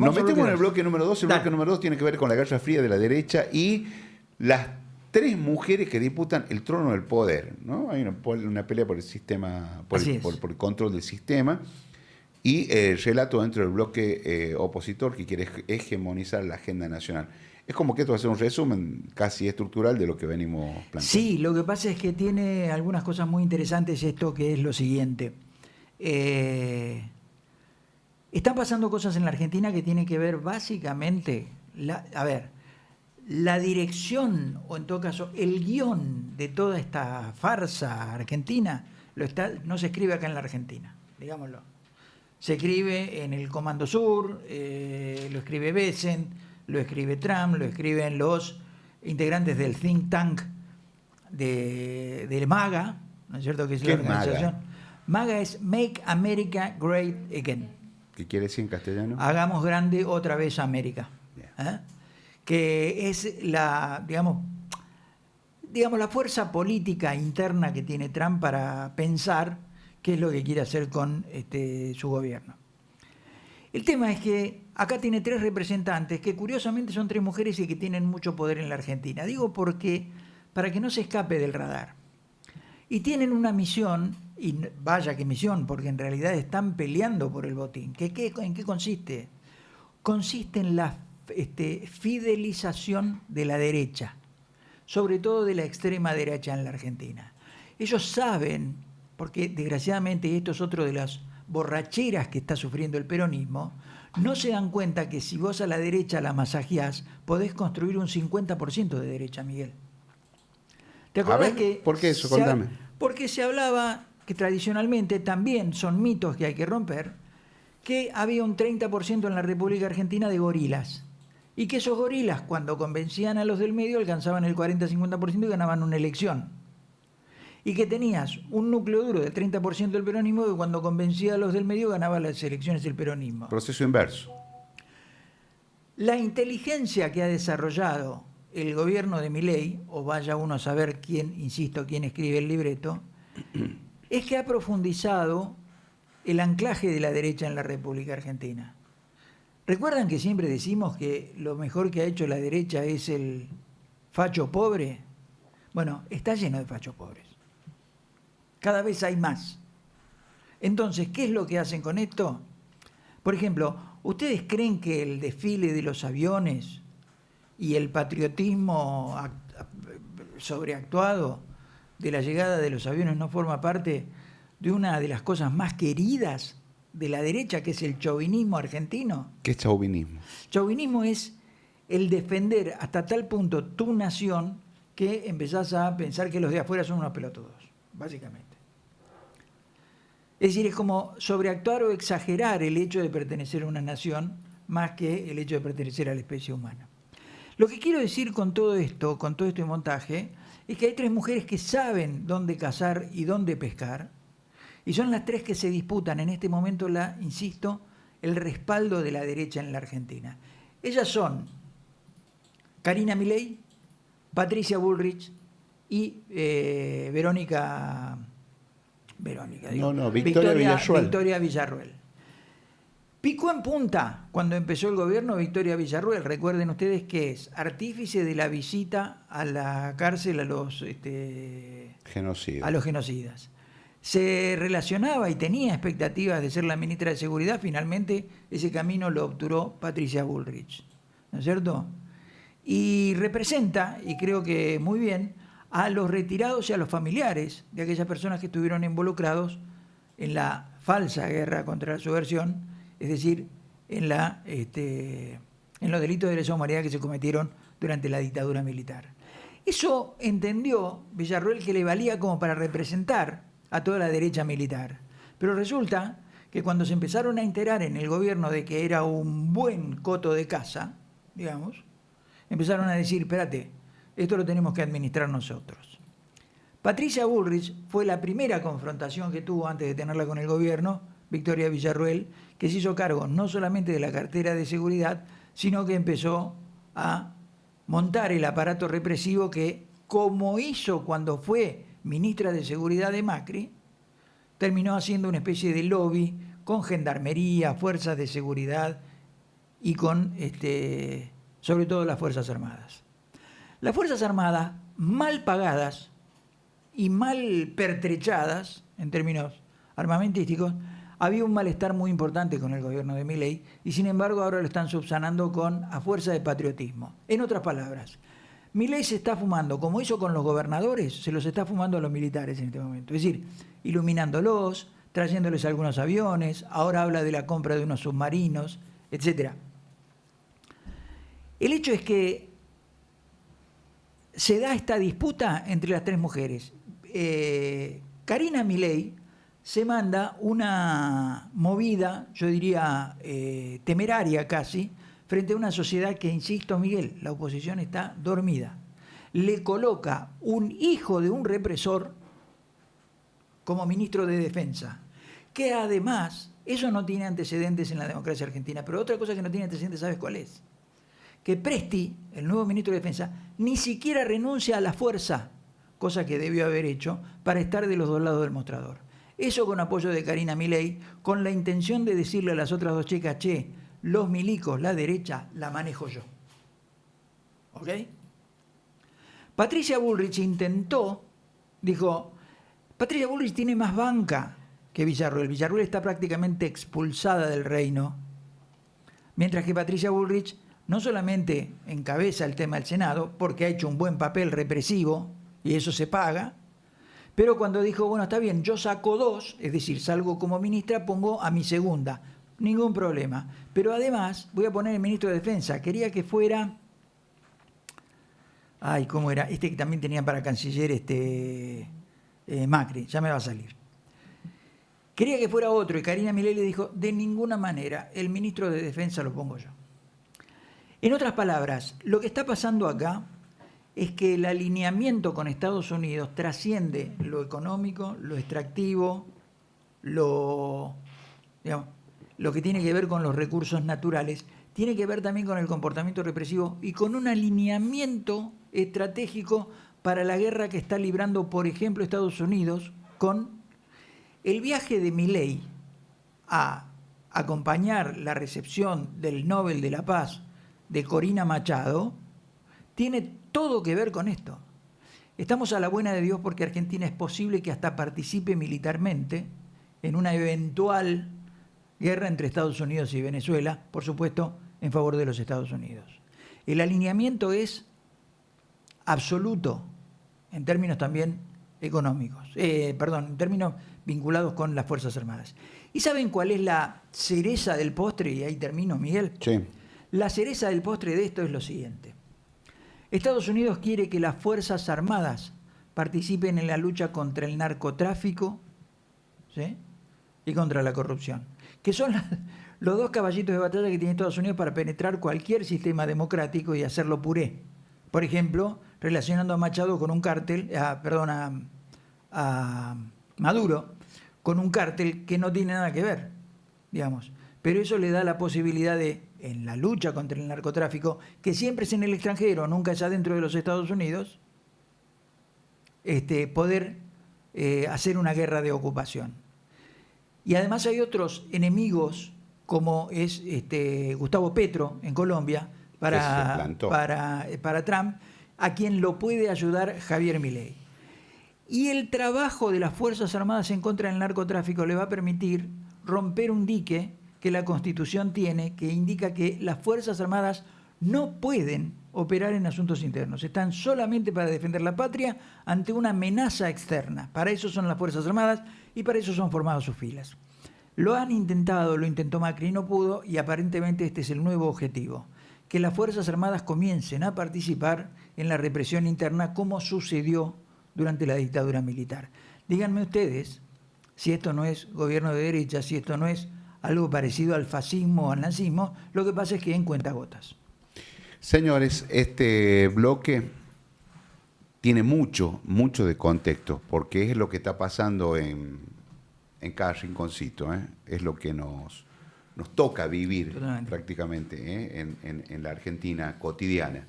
Nos metemos en el bloque bloque número 2. El Dale. bloque número 2 tiene que ver con la Guerra Fría de la derecha y las 3 mujeres que disputan el trono del poder, ¿no? Hay una pelea por el sistema, por el control del sistema, y relato dentro del bloque opositor que quiere hegemonizar la agenda nacional. Es como que esto va a ser un resumen casi estructural de lo que venimos planteando. Sí, lo que pasa es que tiene algunas cosas muy interesantes esto, que es lo siguiente. Están pasando cosas en la Argentina que tienen que ver básicamente, la dirección, o en todo caso, el guión de toda esta farsa argentina, no se escribe acá en la Argentina, digámoslo. Se escribe en el Comando Sur, lo escribe Bessent, lo escribe Trump, lo escriben los integrantes del think tank de MAGA, ¿no es cierto? Que es la organización. MAGA es Make America Great Again. ¿Qué quiere decir en castellano? Hagamos grande otra vez América. Que es la fuerza política interna que tiene Trump para pensar qué es lo que quiere hacer con su gobierno. El tema es que acá tiene 3 representantes que curiosamente son 3 mujeres y que tienen mucho poder en la Argentina. Digo porque para que no se escape del radar. Y tienen una misión, y vaya qué misión, porque en realidad están peleando por el botín. ¿En qué consiste? Consiste en la fidelización de la derecha, sobre todo de la extrema derecha en la Argentina. Ellos saben, porque desgraciadamente esto es otro de las borracheras que está sufriendo el peronismo, no se dan cuenta que si vos a la derecha la masajeás, podés construir un 50% de derecha, Miguel. ¿Te acordás que... ¿Por qué eso? Contame. Porque se hablaba, que tradicionalmente también son mitos que hay que romper, que había un 30% en la República Argentina de gorilas. Y que esos gorilas, cuando convencían a los del medio, alcanzaban el 40-50% y ganaban una elección. Y que tenías un núcleo duro del 30% del peronismo que cuando convencía a los del medio ganaba las elecciones del peronismo. Proceso inverso. La inteligencia que ha desarrollado el gobierno de Milei, o vaya uno a saber quién escribe el libreto, es que ha profundizado el anclaje de la derecha en la República Argentina. ¿Recuerdan que siempre decimos que lo mejor que ha hecho la derecha es el facho pobre? Bueno, está lleno de fachos pobres. Cada vez hay más. Entonces, ¿qué es lo que hacen con esto? Por ejemplo, ¿ustedes creen que el desfile de los aviones y el patriotismo sobreactuado de la llegada de los aviones no forma parte de una de las cosas más queridas de la derecha, que es el chauvinismo argentino? ¿Qué es chauvinismo? Chauvinismo es el defender hasta tal punto tu nación que empezás a pensar que los de afuera son unos pelotudos, básicamente. Es decir, es como sobreactuar o exagerar el hecho de pertenecer a una nación más que el hecho de pertenecer a la especie humana. Lo que quiero decir con todo esto montaje, es que hay 3 mujeres que saben dónde cazar y dónde pescar, y son las 3 que se disputan en este momento, insisto, el respaldo de la derecha en la Argentina. Ellas son Karina Milei, Patricia Bullrich y Victoria Villarruel. Picó en punta cuando empezó el gobierno Victoria Villarruel. Recuerden ustedes que es artífice de la visita a la cárcel a los genocidas. Se relacionaba y tenía expectativas de ser la ministra de Seguridad. Finalmente ese camino lo obturó Patricia Bullrich, ¿no es cierto? Y representa, y creo que muy bien, a los retirados y a los familiares de aquellas personas que estuvieron involucrados en la falsa guerra contra la subversión, es decir, en los delitos de lesa humanidad que se cometieron durante la dictadura militar. Eso entendió Villarruel que le valía como para representar a toda la derecha militar. Pero resulta que cuando se empezaron a enterar en el gobierno de que era un buen coto de caza, digamos, empezaron a decir, espérate, esto lo tenemos que administrar nosotros. Patricia Bullrich fue la primera confrontación que tuvo antes de tenerla con el gobierno, Victoria Villarruel, que se hizo cargo no solamente de la cartera de seguridad, sino que empezó a montar el aparato represivo que, como hizo cuando fue ministra de Seguridad de Macri, terminó haciendo una especie de lobby con gendarmería, fuerzas de seguridad y con, sobre todo, las Fuerzas Armadas. Las Fuerzas Armadas, mal pagadas y mal pertrechadas, en términos armamentísticos, había un malestar muy importante con el gobierno de Milei y sin embargo ahora lo están subsanando a fuerza de patriotismo. En otras palabras, Milei se está fumando, como hizo con los gobernadores, se los está fumando a los militares en este momento. Es decir, iluminándolos, trayéndoles algunos aviones, ahora habla de la compra de unos submarinos, etc. El hecho es que se da esta disputa entre las tres mujeres. Karina Milei se manda una movida, yo diría temeraria casi, frente a una sociedad que, insisto, Miguel, la oposición está dormida. Le coloca un hijo de un represor como ministro de Defensa, que además, eso no tiene antecedentes en la democracia argentina, pero otra cosa que no tiene antecedentes, ¿sabes cuál es? Que Presti, el nuevo ministro de Defensa, ni siquiera renuncia a la fuerza, cosa que debió haber hecho, para estar de los dos lados del mostrador. Eso con apoyo de Karina Milei, con la intención de decirle a las otras dos chicas, che, los milicos, la derecha, la manejo yo. ¿Ok? Patricia Bullrich Patricia Bullrich tiene más banca que Villarruel. Villarruel está prácticamente expulsada del reino, mientras que Patricia Bullrich no solamente encabeza el tema del Senado, porque ha hecho un buen papel represivo, y eso se paga, pero cuando dijo, bueno, está bien, yo saco 2, es decir, salgo como ministra, pongo a mi segunda, ningún problema. Pero además voy a poner el ministro de Defensa. Quería que fuera... Ay, ¿cómo era? Que también tenía para canciller Macri, ya me va a salir. Quería que fuera otro y Karina Milei le dijo, de ninguna manera, el ministro de Defensa lo pongo yo. En otras palabras, lo que está pasando acá es que el alineamiento con Estados Unidos trasciende lo económico, lo extractivo, lo que tiene que ver con los recursos naturales, tiene que ver también con el comportamiento represivo y con un alineamiento estratégico para la guerra que está librando, por ejemplo, Estados Unidos, con el viaje de Milei a acompañar la recepción del Nobel de la Paz de Corina Machado, tiene todo que ver con esto. Estamos a la buena de Dios porque Argentina es posible que hasta participe militarmente en una eventual guerra entre Estados Unidos y Venezuela, por supuesto, en favor de los Estados Unidos. El alineamiento es absoluto en términos también económicos, en términos vinculados con las Fuerzas Armadas. ¿Y saben cuál es la cereza del postre? Y ahí termino, Miguel. Sí. La cereza del postre de esto es lo siguiente. Estados Unidos quiere que las Fuerzas Armadas participen en la lucha contra el narcotráfico, ¿sí?, y contra la corrupción, que son los dos caballitos de batalla que tiene Estados Unidos para penetrar cualquier sistema democrático y hacerlo puré. Por ejemplo, relacionando a Machado con un cártel, a Maduro con un cártel que no tiene nada que ver, digamos. Pero eso le da la posibilidad de, en la lucha contra el narcotráfico, que siempre es en el extranjero, nunca es adentro de los Estados Unidos, poder hacer una guerra de ocupación. Y además hay otros enemigos, como es Gustavo Petro en Colombia, para Trump, a quien lo puede ayudar Javier Milei. Y el trabajo de las Fuerzas Armadas en contra del narcotráfico le va a permitir romper un dique que la Constitución tiene, que indica que las Fuerzas Armadas no pueden operar en asuntos internos, están solamente para defender la patria ante una amenaza externa. Para eso son las Fuerzas Armadas y para eso son formadas sus filas. Lo han intentado, lo intentó Macri y no pudo, y aparentemente este es el nuevo objetivo, que las Fuerzas Armadas comiencen a participar en la represión interna como sucedió durante la dictadura militar. Díganme ustedes si esto no es gobierno de derecha, si esto no es algo parecido al fascismo o al nazismo. Lo que pasa es que en cuentagotas. Señores, este bloque tiene mucho de contexto, porque es lo que está pasando en cada rinconcito, ¿eh? Es lo que nos toca vivir. Totalmente. Prácticamente en la Argentina cotidiana.